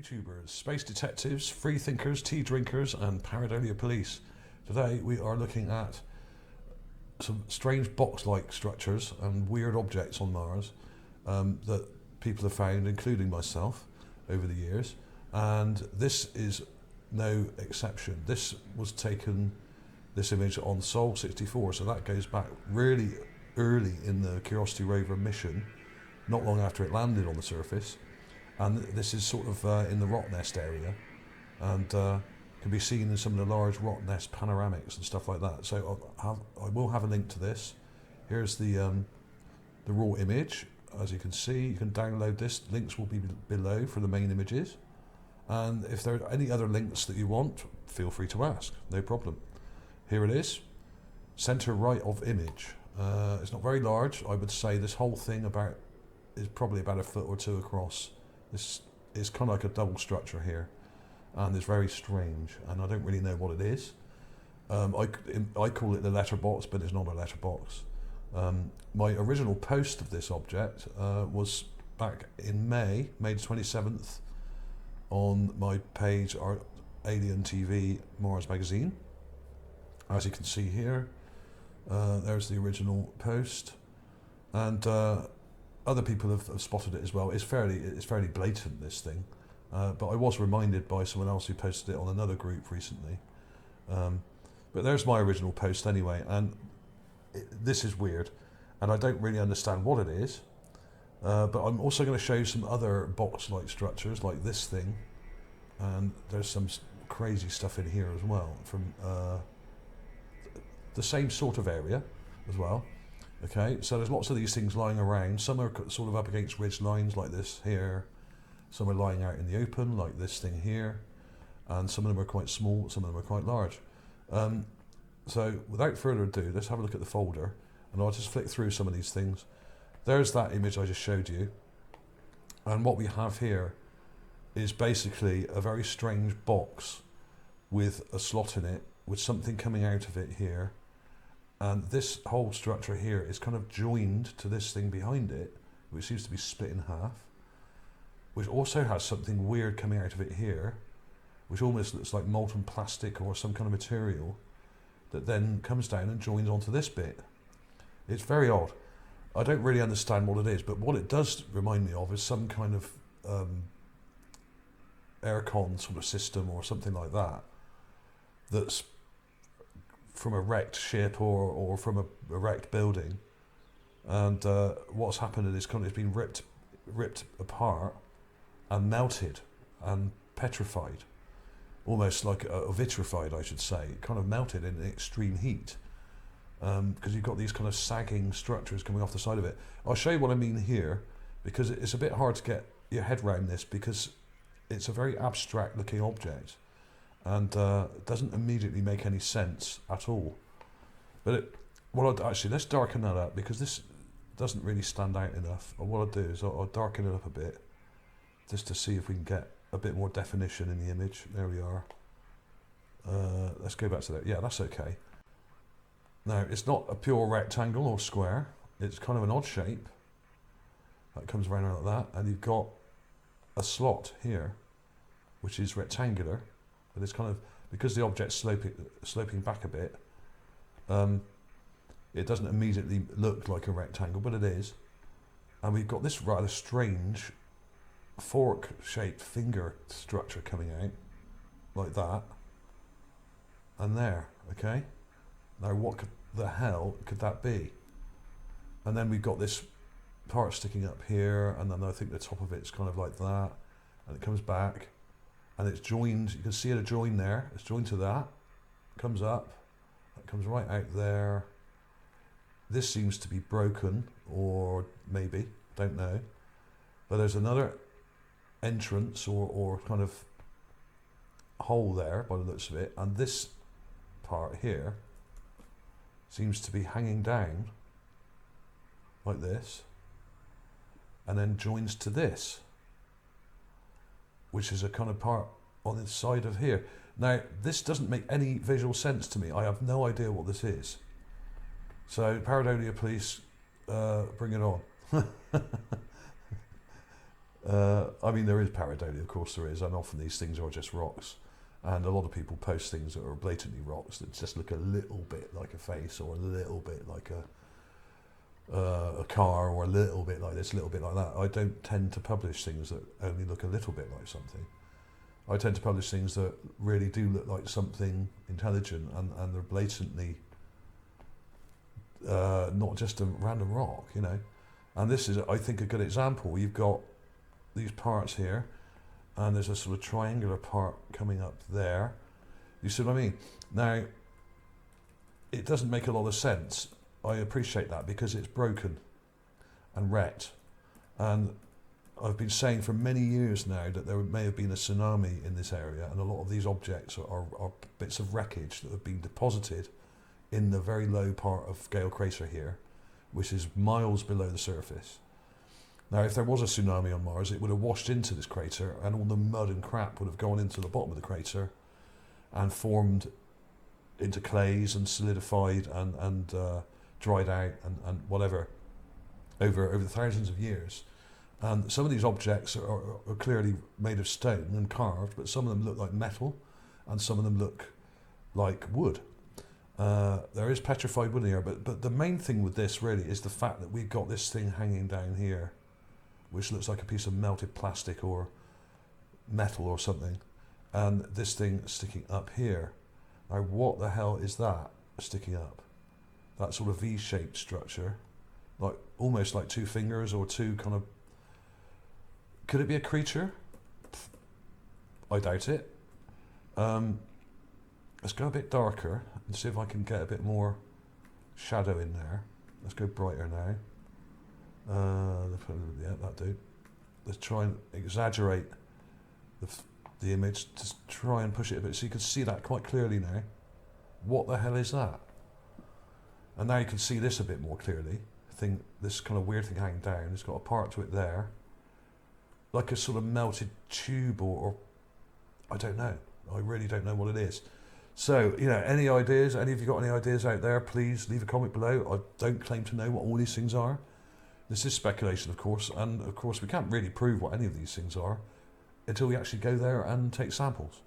YouTubers, space detectives, free thinkers, tea drinkers and pareidolia police. Today we are looking at some strange box-like structures and weird objects on Mars that people have found, including myself, over the years, and this is no exception. This was taken, this image, on Sol 64, so that goes back really early in the Curiosity Rover mission, not long after it landed on the surface. And this is sort of in the rock nest area, and can be seen in some of the large rock nest panoramics and stuff like that. So I will have a link to this. Here's the raw image. As you can see, you can download this. Links will be below for the main images. And if there are any other links that you want, feel free to ask, no problem. Here it is, center right of image. It's not very large. I would say this whole thing is probably about 1 foot or 2 across. This is kind of like a double structure here, and it's very strange, and I don't really know what it is. I call it the letterbox, but it's not a letterbox. My original post of this object was back in May the 27th, on my page, ArtAlienTV Mars magazine. As you can see here, there's the original post, and other people have spotted it as well. It's fairly blatant, this thing, but I was reminded by someone else who posted it on another group recently. But there's my original post anyway, and this is weird, and I don't really understand what it is. But I'm also going to show you some other box-like structures, like this thing, and there's some crazy stuff in here as well from the same sort of area as well. Okay, so there's lots of these things lying around. Some are sort of up against ridge lines like this here. Some are lying out in the open like this thing here. And some of them are quite small, some of them are quite large. So without further ado, let's have a look at the folder, and I'll just flick through some of these things. There's that image I just showed you. And what we have here is basically a very strange box with a slot in it, with something coming out of it here. And this whole structure here is kind of joined to this thing behind it, which seems to be split in half, which also has something weird coming out of it here, which almost looks like molten plastic or some kind of material that then comes down and joins onto this bit. It's very odd. I don't really understand what it is, but what it does remind me of is some kind of aircon sort of system or something like that, that's from a wrecked ship or from a wrecked building, and what's happened is it's been ripped apart and melted and petrified, almost like vitrified, I should say, kind of melted in extreme heat, because you've got these kind of sagging structures coming off the side of it. I'll show you what I mean here, because it's a bit hard to get your head around this, because it's a very abstract looking object, and doesn't immediately make any sense at all. But actually, let's darken that up, because this doesn't really stand out enough. And what I'll do is I'll darken it up a bit, just to see if we can get a bit more definition in the image. There we are. Let's go back to that. Yeah, that's okay. Now, it's not a pure rectangle or square. It's kind of an odd shape that comes around like that, and you've got a slot here, which is rectangular. But it's kind of, because the object's sloping back a bit, it doesn't immediately look like a rectangle, but it is. And we've got this rather strange fork-shaped finger structure coming out, like that, and there, okay? Now what the hell could that be? And then we've got this part sticking up here, and then I think the top of it's kind of like that, and it comes back, and it's joined. You can see it a join there. It's joined to that. Comes up. That comes right out there. This seems to be broken, or maybe, don't know. But there's another entrance or kind of hole there by the looks of it, and this part here seems to be hanging down like this, and then joins to this, which is a kind of part on the side of here. Now, this doesn't make any visual sense to me. I have no idea what this is. So, pareidolia police, bring it on. I mean, there is pareidolia, of course there is, and often these things are just rocks. And a lot of people post things that are blatantly rocks that just look a little bit like a face, or a little bit like a car, or a little bit like this, a little bit like that. I don't tend to publish things that only look a little bit like something. I tend to publish things that really do look like something intelligent, and they're blatantly not just a random rock, you know. And this is, I think, a good example. You've got these parts here, and there's a sort of triangular part coming up there. You see what I mean? Now, it doesn't make a lot of sense. I appreciate that, because it's broken and wrecked. And I've been saying for many years now that there may have been a tsunami in this area, and a lot of these objects are bits of wreckage that have been deposited in the very low part of Gale Crater here, which is miles below the surface. Now, if there was a tsunami on Mars, it would have washed into this crater, and all the mud and crap would have gone into the bottom of the crater and formed into clays and solidified and dried out and whatever over the thousands of years. And some of these objects are clearly made of stone and carved, but some of them look like metal, and some of them look like wood. There is petrified wood here, but the main thing with this really is the fact that we've got this thing hanging down here, which looks like a piece of melted plastic or metal or something, and this thing sticking up here. Now, what the hell is that sticking up? That sort of V-shaped structure, like almost like two fingers or two kind of. Could it be a creature? I doubt it. Let's go a bit darker and see if I can get a bit more shadow in there. Let's go brighter now. Yeah, that'll do. Let's try and exaggerate the image to try and push it a bit so you can see that quite clearly now. What the hell is that? And now you can see this a bit more clearly. This kind of weird thing hanging down. It's got a part to it there, like a sort of melted tube, or I don't know. I really don't know what it is. So, you know, any ideas? Any of you got any ideas out there? Please leave a comment below. I don't claim to know what all these things are. This is speculation, of course, and of course we can't really prove what any of these things are until we actually go there and take samples.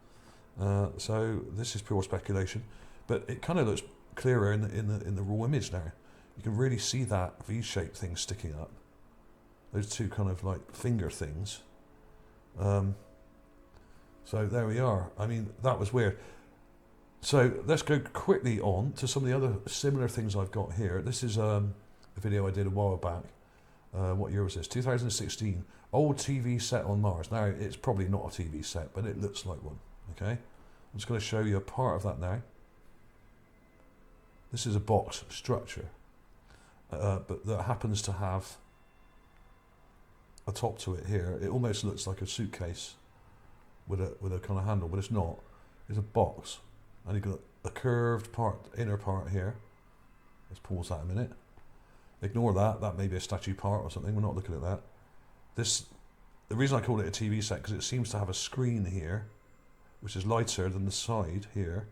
So this is pure speculation, but it kind of looks clearer in the raw image now. You can really see that V-shaped thing sticking up. Those two kind of like finger things. So there we are. I mean, that was weird. So let's go quickly on to some of the other similar things I've got here. This is a video I did a while back. What year was this? 2016. Old TV set on Mars. Now, it's probably not a TV set, but it looks like one. Okay? I'm just going to show you a part of that now. This is a box structure, but that happens to have a top to it here. It almost looks like a suitcase with a kind of handle, but it's not. It's a box, and you've got a curved part, inner part here. Let's pause that a minute. Ignore that. That may be a statue part or something. We're not looking at that. The reason I call it a TV set, because it seems to have a screen here, which is lighter than the side here,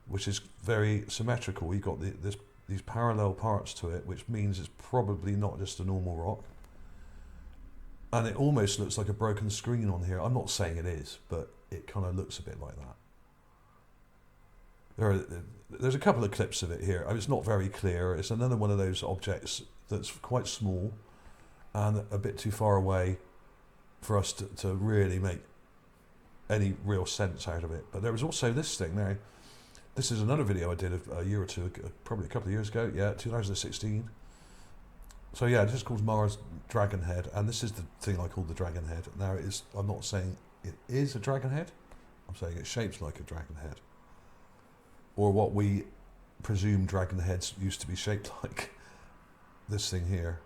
which is very symmetrical. You've got these parallel parts to it, which means it's probably not just a normal rock. And it almost looks like a broken screen on here. I'm not saying it is, but it kind of looks a bit like that. There's a couple of clips of it here. I mean, it's not very clear. It's another one of those objects that's quite small and a bit too far away for us to really make any real sense out of it. But there was also this thing. Now, this is another video I did a year or two ago, probably a couple of years ago. Yeah, 2016. So yeah, this is called Mars Dragon Head, and this is the thing I call the Dragon Head. Now, I'm not saying it is a dragon head. I'm saying it's shaped like a dragon head, or what we presume dragon heads used to be shaped like. This thing here,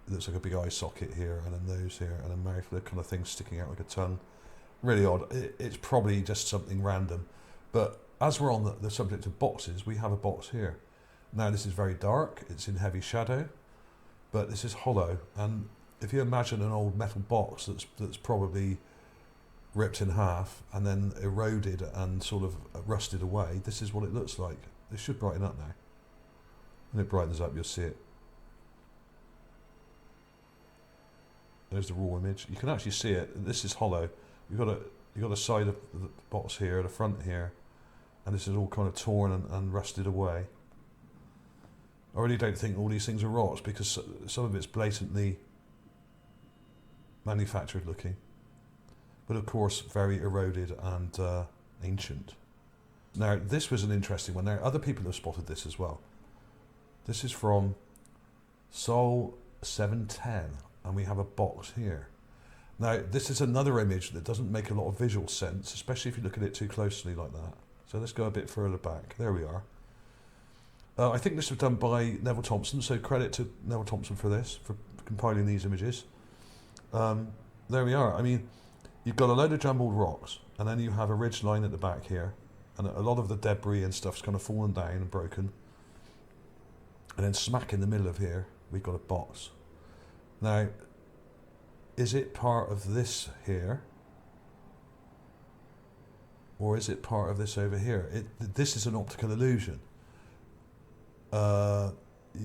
it looks like a big eye socket here, and a nose here, and a mouth, the kind of thing sticking out like a tongue. Really odd. It's probably just something random. But as we're on the subject of boxes, we have a box here. Now, this is very dark. It's in heavy shadow, but this is hollow. And if you imagine an old metal box that's probably ripped in half and then eroded and sort of rusted away, this is what it looks like. This should brighten up now. When it brightens up, you'll see it. There's the raw image. You can actually see it. This is hollow. You've got a side of the box here, the front here, and this is all kind of torn and rusted away. I really don't think all these things are rocks because some of it's blatantly manufactured looking, but of course very eroded and ancient. Now this was an interesting one. Now other people have spotted this as well. This is from Sol 710 and we have a box here. Now this is another image that doesn't make a lot of visual sense, especially if you look at it too closely like that. So let's go a bit further back. There we are. I think this was done by Neville Thompson, so credit to Neville Thompson for this, for compiling these images. There we are. I mean, you've got a load of jumbled rocks, and then you have a ridge line at the back here, and a lot of the debris and stuff's kind of fallen down and broken. And then smack in the middle of here, we've got a box. Now, is it part of this here? Or is it part of this over here? This is an optical illusion.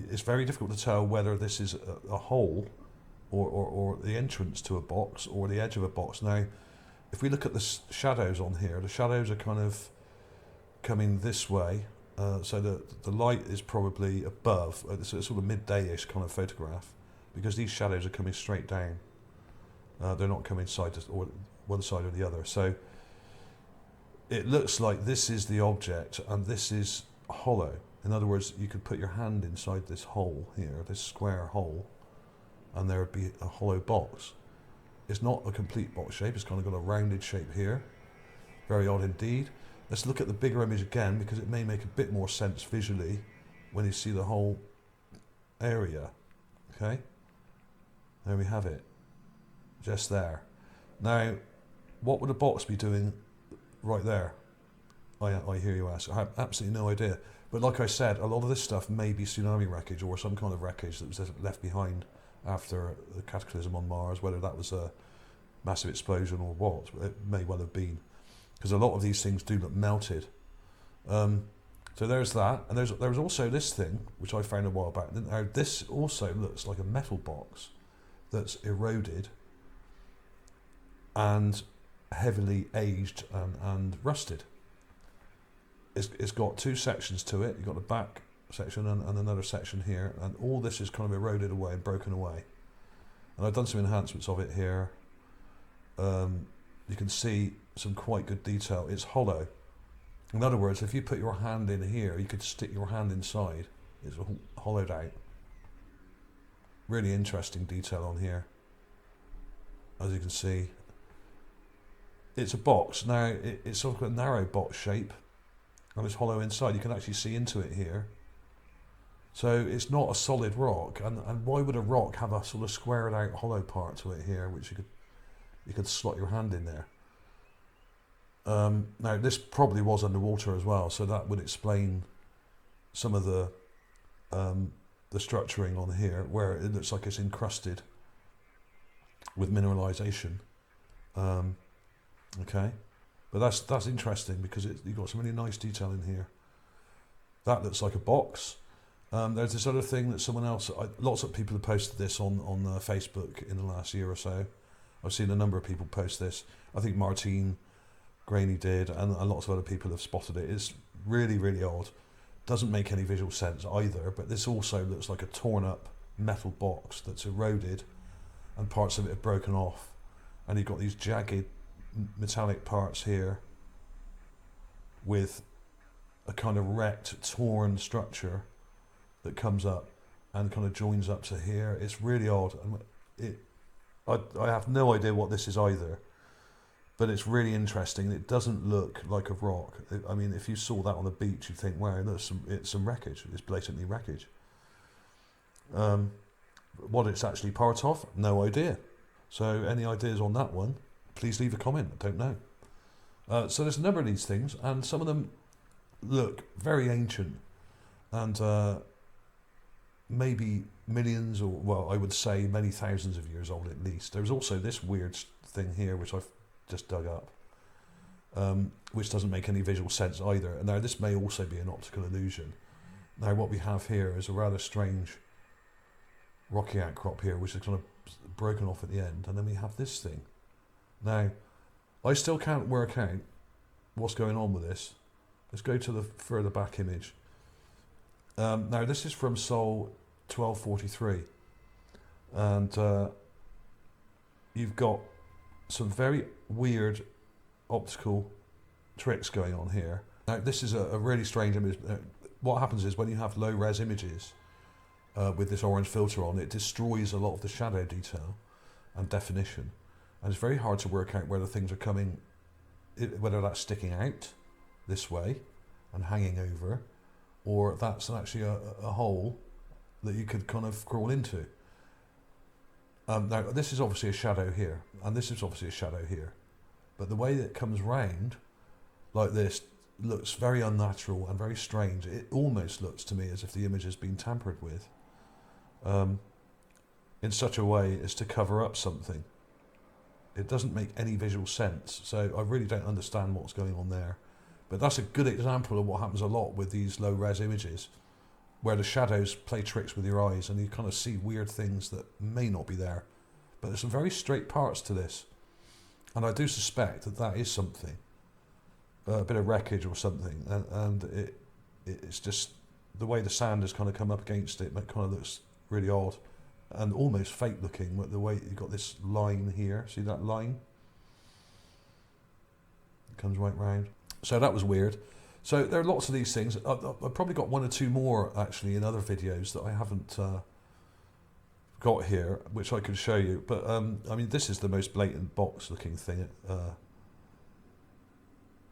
It's very difficult to tell whether this is a hole or the entrance to a box or the edge of a box. Now, if we look at the shadows on here, the shadows are kind of coming this way, so the light is probably above. It's a sort of midday-ish kind of photograph because these shadows are coming straight down. They're not coming side to, or one side or the other. So it looks like this is the object and this is hollow. In other words, you could put your hand inside this hole here, this square hole, and there would be a hollow box. It's not a complete box shape, it's kind of got a rounded shape here. Very odd indeed. Let's look at the bigger image again because it may make a bit more sense visually when you see the whole area. Okay? There we have it. Just there. Now, what would a box be doing right there? I hear you ask. I have absolutely no idea. But like I said, a lot of this stuff may be tsunami wreckage or some kind of wreckage that was left behind after the cataclysm on Mars, whether that was a massive explosion or what. It may well have been, because a lot of these things do look melted. So there's that, and there was also this thing, which I found a while back. Now this also looks like a metal box that's eroded and heavily aged and rusted. It's got two sections to it. You've got the back section and another section here, and all this is kind of eroded away and broken away. And I've done some enhancements of it here. You can see some quite good detail. It's hollow. In other words, if you put your hand in here, you could stick your hand inside. It's hollowed out. Really interesting detail on here. As you can see, it's a box. Now, it's sort of a narrow box shape, and it's hollow inside. You can actually see into it here. So it's not a solid rock, and why would a rock have a sort of squared out hollow part to it here, which you could slot your hand in there. Now this probably was underwater as well, so that would explain some of the structuring on here, where it looks like it's encrusted with mineralization. Okay, but that's interesting because you've got some really nice detail in here. That looks like a box. There's this other thing that someone else, lots of people have posted this on Facebook in the last year or so. I've seen a number of people post this. I think Martine Graney did, and lots of other people have spotted it. It's really, really odd. Doesn't make any visual sense either, but this also looks like a torn up metal box that's eroded and parts of it have broken off. And you've got these jagged metallic parts here with a kind of wrecked, torn structure that comes up and kind of joins up to here. It's really odd. And I have no idea what this is either, but it's really interesting. It doesn't look like a rock. I mean, if you saw that on the beach, you'd think, wow, it's some wreckage. It's blatantly wreckage. What it's actually part of, no idea. So any ideas on that one, please leave a comment. I don't know. So there's a number of these things, and some of them look very ancient and maybe millions, or well, I would say many thousands of years old at least. There's also this weird thing here which I've just dug up, which doesn't make any visual sense either. And now this may also be an optical illusion. Now what we have here is a rather strange rocky outcrop here, which is kind of broken off at the end, and then we have this thing. Now, I still can't work out what's going on with this. Let's go to the further back image. Now, this is from Sol 1243, and you've got some very weird optical tricks going on here. Now, this is a really strange image. What happens is when you have low-res images with this orange filter on, it destroys a lot of the shadow detail and definition, and it's very hard to work out whether things are coming, whether that's sticking out this way and hanging over, or that's actually a hole that you could kind of crawl into. Now, this is obviously a shadow here, and this is obviously a shadow here, but the way that it comes round like this looks very unnatural and very strange. It almost looks to me as if the image has been tampered with in such a way as to cover up something. It doesn't make any visual sense, so I really don't understand what's going on there. But that's a good example of what happens a lot with these low-res images, where the shadows play tricks with your eyes and you kind of see weird things that may not be there. But there's some very straight parts to this, and I do suspect that that is something, a bit of wreckage or something, and it's just the way the sand has kind of come up against it, it kind of looks really odd and almost fake looking, with the way you've got this line here. See that line? It comes right round. So that was weird. So there are lots of these things. I've probably got one or two more actually in other videos that I haven't got here, which I could show you. But I mean, this is the most blatant box looking thing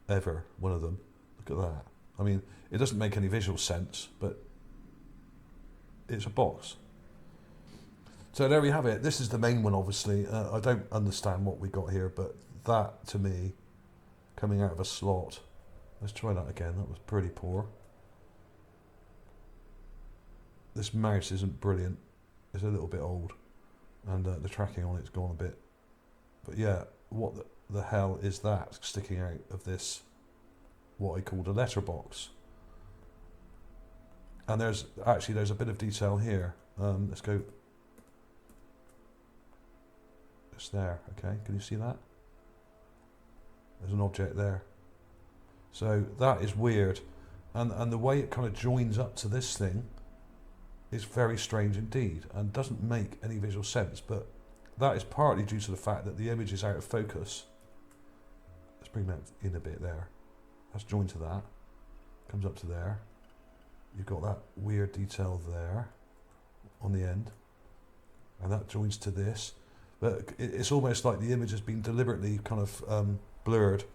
ever, one of them. Look at that. I mean, it doesn't make any visual sense, but it's a box. So there we have it. This is the main one, obviously. I don't understand what we got here, but that, to me, coming out of a slot. Let's try that again. That was pretty poor. This mouse isn't brilliant. It's a little bit old, and the tracking on it's gone a bit. But yeah, what the hell is that sticking out of this, what I called a letterbox? And there's a bit of detail here. Let's go. It's there, okay? Can you see that? There's an object there. So that is weird. And the way it kind of joins up to this thing is very strange indeed and doesn't make any visual sense, but that is partly due to the fact that the image is out of focus. Let's bring that in a bit there. That's joined to that. Comes up to there. You've got that weird detail there on the end. And that joins to this. But it's almost like the image has been deliberately kind of blurred,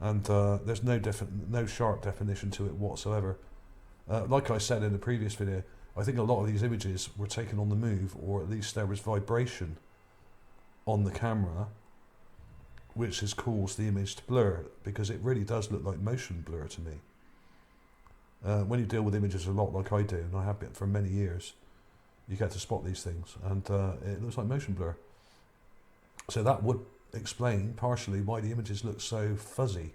and there's no sharp definition to it whatsoever. Like I said in the previous video, I think a lot of these images were taken on the move, or at least there was vibration on the camera, which has caused the image to blur, because it really does look like motion blur to me. When you deal with images a lot like I do, and I have been for many years, you get to spot these things, and it looks like motion blur. So that would explain partially why the images look so fuzzy.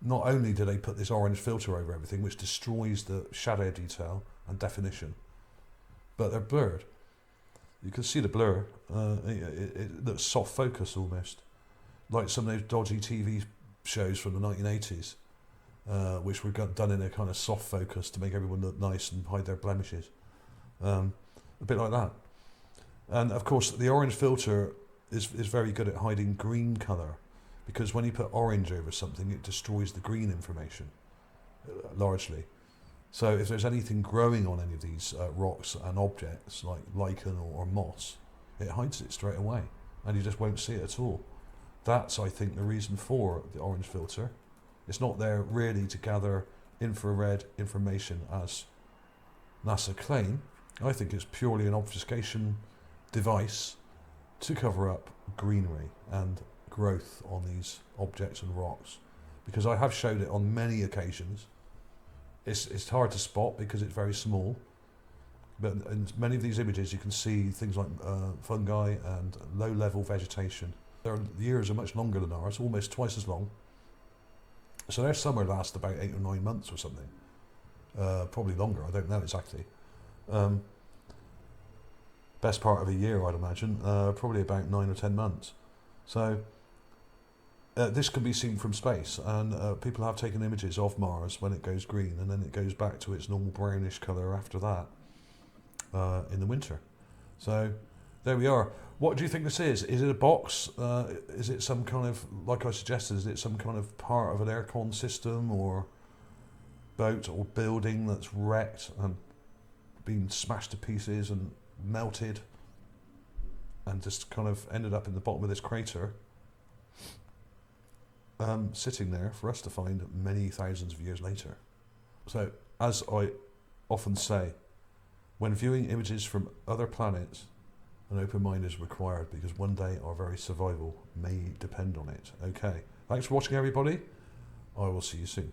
Not only do they put this orange filter over everything, which destroys the shadow detail and definition, but they're blurred. You can see the blur. It looks soft focus almost, like some of those dodgy TV shows from the 1980s, which were done in a kind of soft focus to make everyone look nice and hide their blemishes. A bit like that. And of course, the orange filter is very good at hiding green colour, because when you put orange over something, it destroys the green information, largely. So if there's anything growing on any of these rocks and objects, like lichen or moss, it hides it straight away, and you just won't see it at all. That's, I think, the reason for the orange filter. It's not there really to gather infrared information, as NASA claim. I think it's purely an obfuscation device to cover up greenery and growth on these objects and rocks, because I have showed it on many occasions. It's hard to spot because it's very small, but in many of these images you can see things like fungi and low-level vegetation. Their years are much longer than ours, almost twice as long. So their summer lasts about 8 or 9 months or something, best part of a year, I'd imagine, probably about 9 or 10 months. So this can be seen from space, and people have taken images of Mars when it goes green, and then it goes back to its normal brownish colour after that in the winter. So there we are. What do you think this is? Is it a box? Is it some kind of, like I suggested, is it some kind of part of an aircon system or boat or building that's wrecked and been smashed to pieces and melted and just kind of ended up in the bottom of this crater, sitting there for us to find many thousands of years later? So, as I often say, when viewing images from other planets, an open mind is required, because one day our very survival may depend on it. Okay, thanks for watching, everybody. I will see you soon.